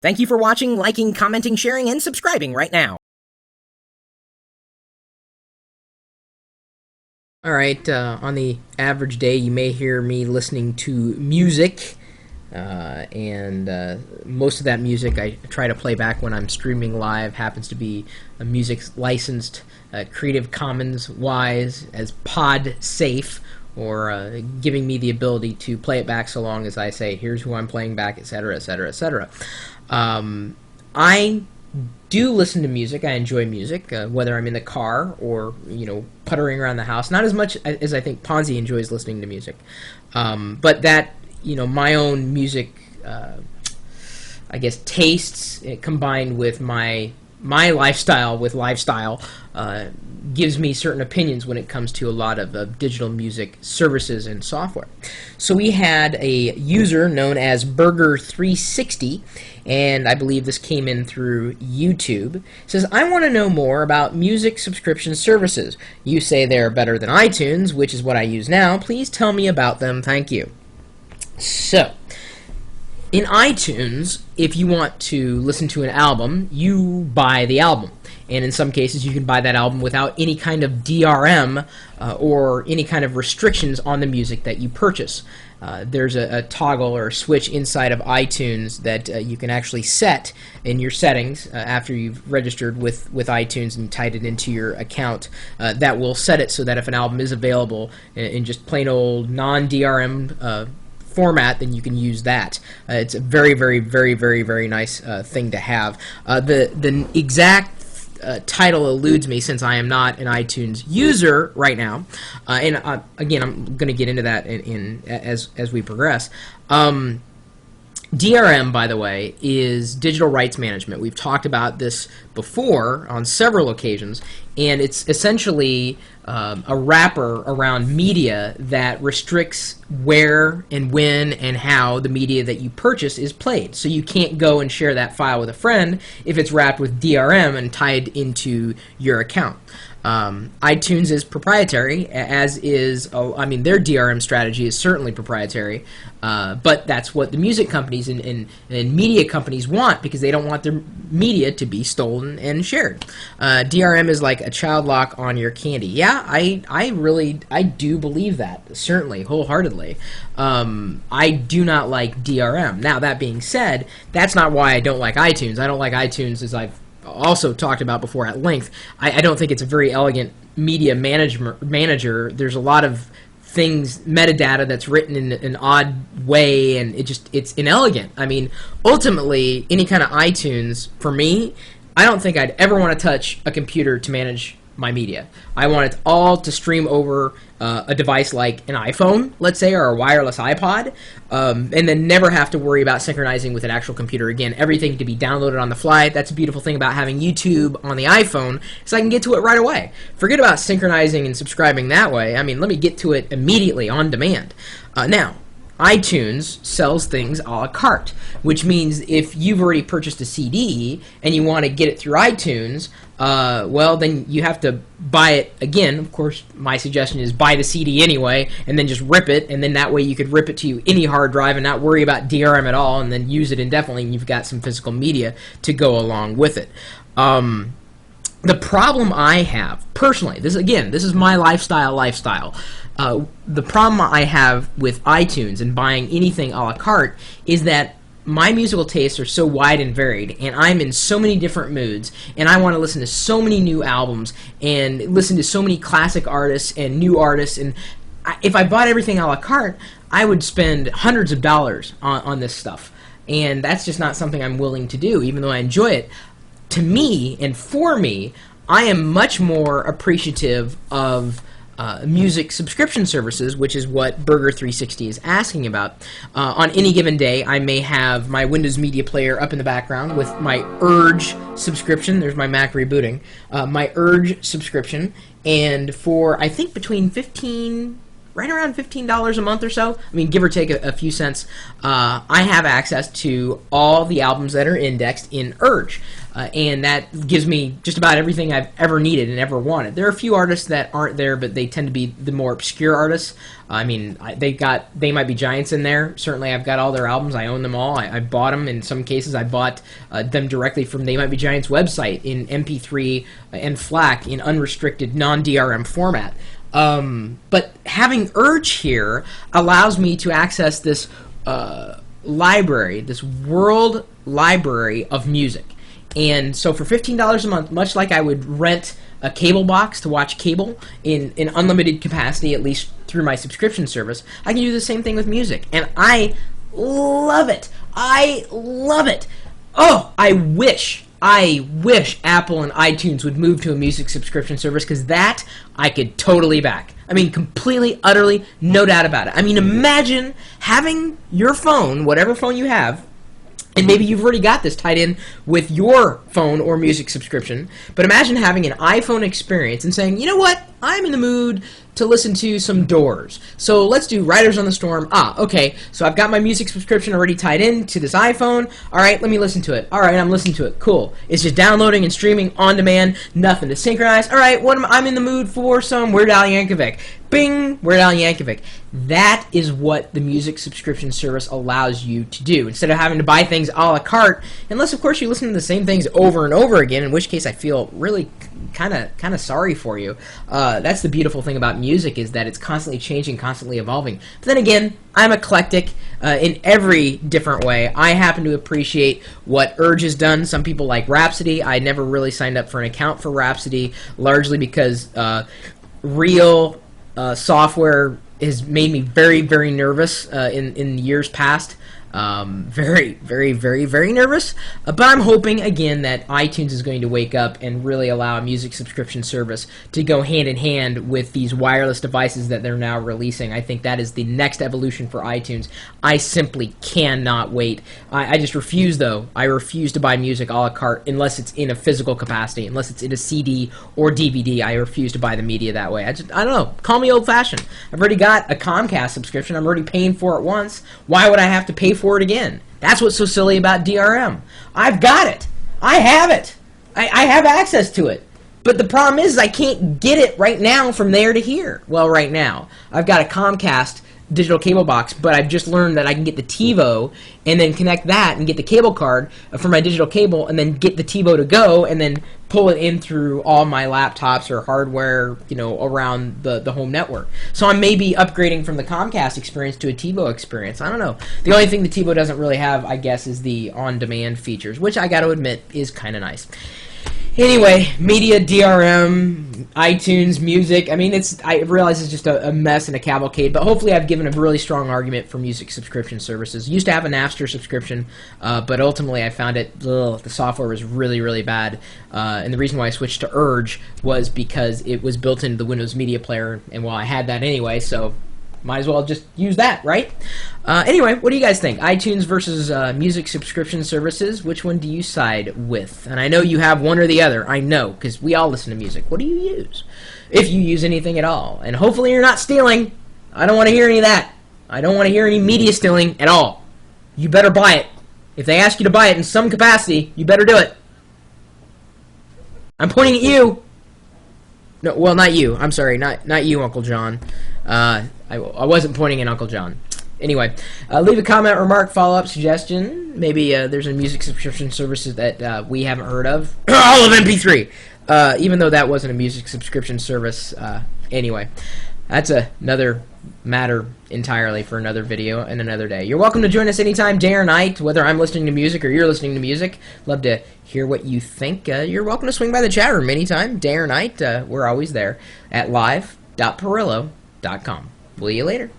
Thank you for watching, liking, commenting, sharing, and subscribing right now. Alright, on the average day you may hear me listening to music, and most of that music I try to play back when I'm streaming live happens to be music licensed Creative Commons wise as pod safe, or giving me the ability to play it back so long as I say, here's who I'm playing back, etc., etc., etc. I do listen to music. I enjoy music, whether I'm in the car or puttering around the house. Not as much as I think Ponzi enjoys listening to music, but that my own music, I guess tastes combined with my lifestyle gives me certain opinions when it comes to a lot of digital music services and software. So we had a user known as Burger360, and I believe this came in through YouTube. It says, I want to know more about music subscription services. You say they're better than iTunes, which is what I use now. Please tell me about them. Thank you. So, in iTunes, if you want to listen to an album, you buy the album. And in some cases, you can buy that album without any kind of DRM or any kind of restrictions on the music that you purchase. There's a toggle or a switch inside of iTunes that you can actually set in your settings after you've registered with iTunes and tied it into your account. That will set it so that if an album is available in just plain old non-DRM format, then you can use that. It's a very, very, very, very, very nice thing to have. The exact title eludes me since I am not an iTunes user right now, and again, I'm going to get into that as we progress. DRM, by the way, is digital rights management. We've talked about this before on several occasions, and it's essentially a wrapper around media that restricts where and when and how the media that you purchase is played. So you can't go and share that file with a friend if it's wrapped with DRM and tied into your account. iTunes is proprietary, as is, their DRM strategy is certainly proprietary, but that's what the music companies and media companies want, because they don't want their media to be stolen and shared. DRM is like a child lock on your candy. Yeah, I do believe that, certainly, wholeheartedly. I do not like DRM. Now, that being said, that's not why I don't like iTunes. I don't like iTunes, as I've also talked about before at length. I don't think it's a very elegant media manager. There's a lot of things, metadata that's written in an odd way, and it's inelegant. I mean, ultimately, any kind of iTunes, for me, I don't think I'd ever want to touch a computer to manage my media. I want it all to stream over a device like an iPhone, let's say, or a wireless iPod, and then never have to worry about synchronizing with an actual computer again. Everything to be downloaded on the fly. That's a beautiful thing about having YouTube on the iPhone, so I can get to it right away. Forget about synchronizing and subscribing that way. I mean, let me get to it immediately on demand. Now, iTunes sells things a la carte, which means if you've already purchased a CD and you want to get it through iTunes, well, then you have to buy it again. Of course, my suggestion is buy the CD anyway, and then just rip it, and then that way you could rip it to any hard drive and not worry about DRM at all, and then use it indefinitely, and you've got some physical media to go along with it. The problem I have, personally, this is my lifestyle. The problem I have with iTunes and buying anything a la carte is that my musical tastes are so wide and varied, and I'm in so many different moods, and I want to listen to so many new albums and listen to so many classic artists and new artists, and if I bought everything a la carte, I would spend hundreds of dollars on this stuff, and that's just not something I'm willing to do, even though I enjoy it. To me, and for me, I am much more appreciative of music subscription services, which is what Burger360 is asking about. On any given day, I may have my Windows Media Player up in the background with my Urge subscription. There's my Mac rebooting. My Urge subscription, and for, I think, between $15 right around $15 a month or so. I mean, give or take a few cents. I have access to all the albums that are indexed in Urge. And that gives me just about everything I've ever needed and ever wanted. There are a few artists that aren't there, but they tend to be the more obscure artists. I mean, They Might Be Giants in there. Certainly, I've got all their albums. I own them all. I bought them. In some cases, I bought them directly from They Might Be Giants' website in MP3 and FLAC in unrestricted non-DRM format. But having Urge here allows me to access this library, this world library of music. And so for $15 a month, much like I would rent a cable box to watch cable in unlimited capacity, at least through my subscription service, I can do the same thing with music. And I love it. I love it. Oh, I wish Apple and iTunes would move to a music subscription service, because that I could totally back. I mean, completely, utterly, no doubt about it. I mean, imagine having your phone, whatever phone you have, and maybe you've already got this tied in with your phone or music subscription, but imagine having an iPhone experience and saying, you know what, I'm in the mood to listen to some Doors. So let's do Riders on the Storm. Okay, so I've got my music subscription already tied in to this iPhone. All right, let me listen to it. All right, I'm listening to it. Cool. It's just downloading and streaming on demand, nothing to synchronize. All right, I'm in the mood for some Weird Al Yankovic. Bing, Weird Al Yankovic. That is what the music subscription service allows you to do. Instead of having to buy things a la carte, unless, of course, you listen to the same things over and over again, in which case I feel really kind of sorry for you. That's the beautiful thing about music, is that it's constantly changing, constantly evolving. But then again, I'm eclectic in every different way. I happen to appreciate what Urge has done. Some people like Rhapsody. I never really signed up for an account for Rhapsody, largely because real software has made me very, very nervous in years past. Very, very, very, very nervous. But I'm hoping, again, that iTunes is going to wake up and really allow a music subscription service to go hand in hand with these wireless devices that they're now releasing. I think that is the next evolution for iTunes. I simply cannot wait. I just refuse, though. I refuse to buy music a la carte unless it's in a physical capacity, unless it's in a CD or DVD. I refuse to buy the media that way. I don't know. Call me old-fashioned. I've already got a Comcast subscription. I'm already paying for it once. Why would I have to pay for it again? That's what's so silly about DRM. I've got it. I have it. I have access to it. But the problem is I can't get it right now from there to here. Well, right now. I've got a Comcast digital cable box, but I've just learned that I can get the TiVo and then connect that and get the cable card for my digital cable and then get the TiVo to go and then pull it in through all my laptops or hardware, around the home network. So I may be upgrading from the Comcast experience to a TiVo experience. I don't know. The only thing the TiVo doesn't really have, I guess, is the on-demand features, which I got to admit is kind of nice. Anyway, media, DRM, iTunes, music. I mean, I realize it's just a mess and a cavalcade, but hopefully I've given a really strong argument for music subscription services. Used to have a Napster subscription, but ultimately I found the software was really, really bad. And the reason why I switched to Urge was because it was built into the Windows Media Player, and I had that anyway, so might as well just use that, right? Anyway, what do you guys think? iTunes versus music subscription services. Which one do you side with? And I know you have one or the other. I know, because we all listen to music. What do you use? If you use anything at all. And hopefully you're not stealing. I don't want to hear any of that. I don't want to hear any media stealing at all. You better buy it. If they ask you to buy it in some capacity, you better do it. I'm pointing at you. No, well, not you. I'm sorry, not you, Uncle John. I wasn't pointing at Uncle John. Anyway, leave a comment, remark, follow-up, suggestion. Maybe there's a music subscription services that we haven't heard of. All of MP3! Even though that wasn't a music subscription service. Anyway, that's another matter entirely for another video and another day. You're welcome to join us anytime, day or night, whether I'm listening to music or you're listening to music. Love to hear what you think. You're welcome to swing by the chat room anytime, day or night. We're always there at live.pirillo.com. Will you later?